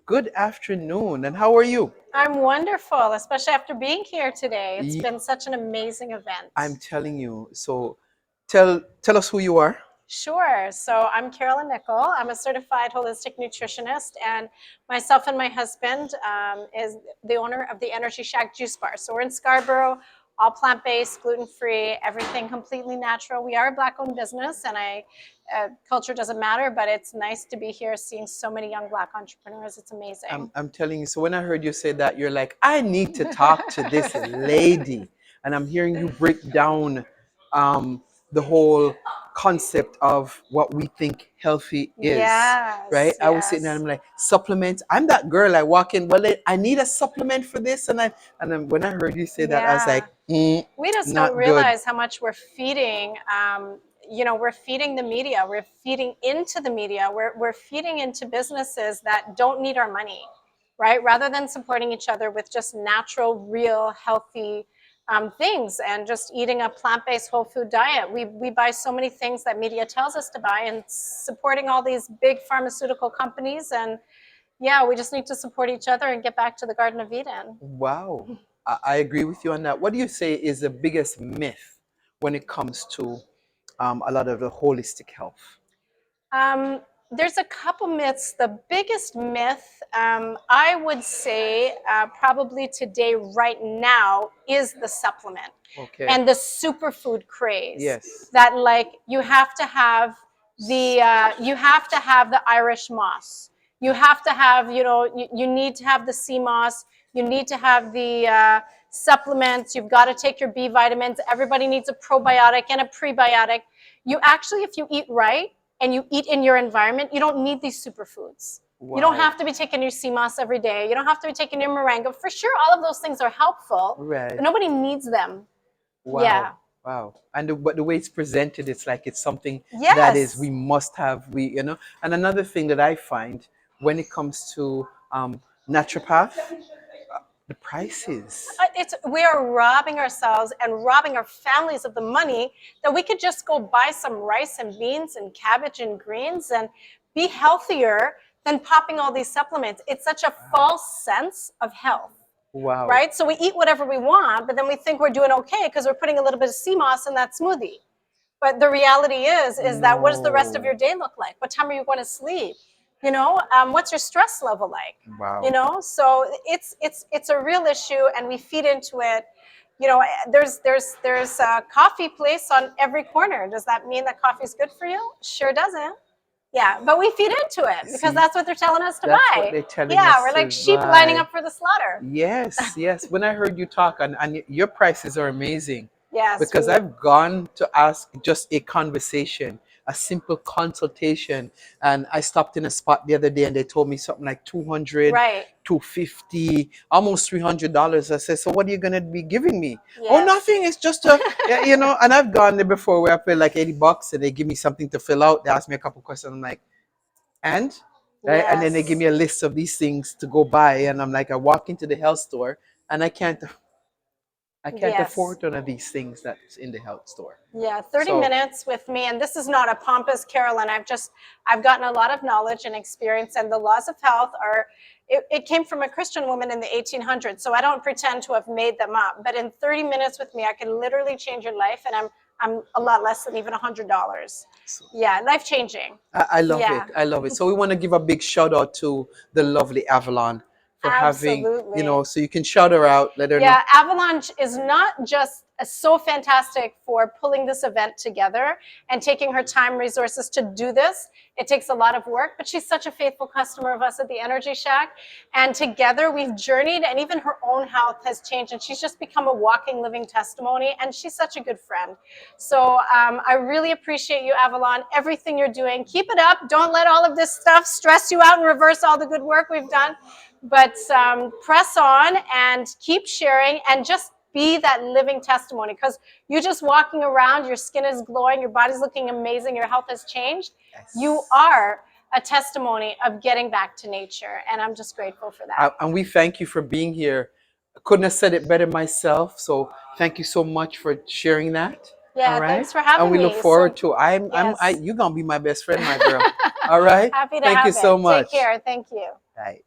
Good afternoon, and how are you? I'm wonderful, especially after being here today. It's Ye- been such an amazing event. I'm telling you. So, tell us who you are. Sure. So I'm Carolyn Nickel. I'm a certified holistic nutritionist, and myself and my husband is the owner of the Energy Shack Juice Bar. So we're in Scarborough, all plant-based, gluten-free, everything completely natural. We are a Black-owned business, and culture doesn't matter, but it's nice to be here seeing so many young Black entrepreneurs. It's amazing. I'm telling you. So when I heard you say that, you're like, I need to talk to this lady, and I'm hearing you break down um, the whole concept of what we think healthy is. Right? Yes, I was sitting there and yes. I'm like, supplements. I'm that girl. I walk in. Well, I need a supplement for this, and then when I heard you say that, I was Yeah. like, We just don't not good. realize how much we're feeding. We're feeding the media. We're feeding into the media. We're feeding into businesses that don't need our money, right? Rather than supporting each other with just natural, real, healthy things and just eating a plant-based whole food diet. We buy so many things that media tells us to buy and supporting all these big pharmaceutical companies. And yeah, we just need to support each other and get back to the Garden of Eden. Wow. I agree with you on that. What do you say is the biggest myth when it comes to a lot of the holistic health? Um, there's a couple myths. The biggest myth, I would say, probably today, right now, is the supplement Okay. and the superfood craze. Yes. That like you have to have the Irish moss. You have to have, you need to have the sea moss. You need to have the supplements. You've got to take your B vitamins. Everybody needs a probiotic and a prebiotic. You actually, if you eat right, and you eat in your environment, you don't need these superfoods. You don't Wow. have to be taking your sea moss every day. You don't have to be taking your moringa. For sure, all of those things are helpful, Right. but nobody needs them. Wow. Yeah. Wow. But the way it's presented, it's like it's something that is Yes. we must have. And another thing that I find when it comes to naturopath, the prices. We are robbing ourselves and robbing our families of the money that we could just go buy some rice and beans and cabbage and greens and be healthier than popping all these supplements. It's such a false sense of health. Wow. Right? So we eat whatever we want, but then we think we're doing okay because we're putting a little bit of sea moss in that smoothie. But the reality is that what does the rest of your No. day look like? What time are you going to sleep? What's your stress level like? Wow. So it's a real issue, and we feed into it. There's a coffee place on every corner. Does that mean that coffee is good for you? Sure doesn't. Yeah, but we feed into it because See, that's what they're telling us to that's what buy. they're telling Yeah, us we're like to sheep lining buy. up for the slaughter. Yes, yes. When I heard you talk, and your prices are amazing Yes, because I've gone to ask just a conversation, a simple consultation, and I stopped in a spot the other day and they told me something like 200, right. 250, almost $300. I said, so what are you going to be giving me? Oh, Yes. nothing. It's just a, yeah, and I've gone there before where I pay like $80 and they give me something to fill out. They ask me a couple questions. I'm like, and right, and then they give Yes. me a list of these things to go buy, and I'm like, I walk into the health store and I can't Yes. afford one of these things that's in the health store. Yeah, 30 So minutes with me. And this is not a pompous Carolyn. I've gotten a lot of knowledge and experience. And the laws of health it came from a Christian woman in the 1800s. So I don't pretend to have made them up. But in 30 minutes with me, I can literally change your life. And I'm a lot less than even $100. so Yeah, life changing. I love it. Yeah, I love it. So we want to give a big shout out to the lovely Avalon for having, absolutely. so you can shout her out, let her know. Yeah, Avalanche is not just so fantastic for pulling this event together and taking her time, resources to do this. It takes a lot of work, but she's such a faithful customer of us at the Energy Shack. And together we've journeyed, and even her own health has changed. And she's just become a walking, living testimony. And she's such a good friend. So I really appreciate you, Avalon, everything you're doing. Keep it up. Don't let all of this stuff stress you out and reverse all the good work we've done. But press on and keep sharing and just be that living testimony, because you're just walking around, your skin is glowing, your body's looking amazing, your health has changed. You Yes. are a testimony of getting back to nature, and I'm just grateful for that. And we thank you for being here. I couldn't have said it better myself. So thank you so much for sharing that. All Yeah, right. thanks for And having we look me. So forward to yes. you're gonna be my best friend, my girl. All right. Happy to Thank you have so it. Take much. care. Thank you. Bye.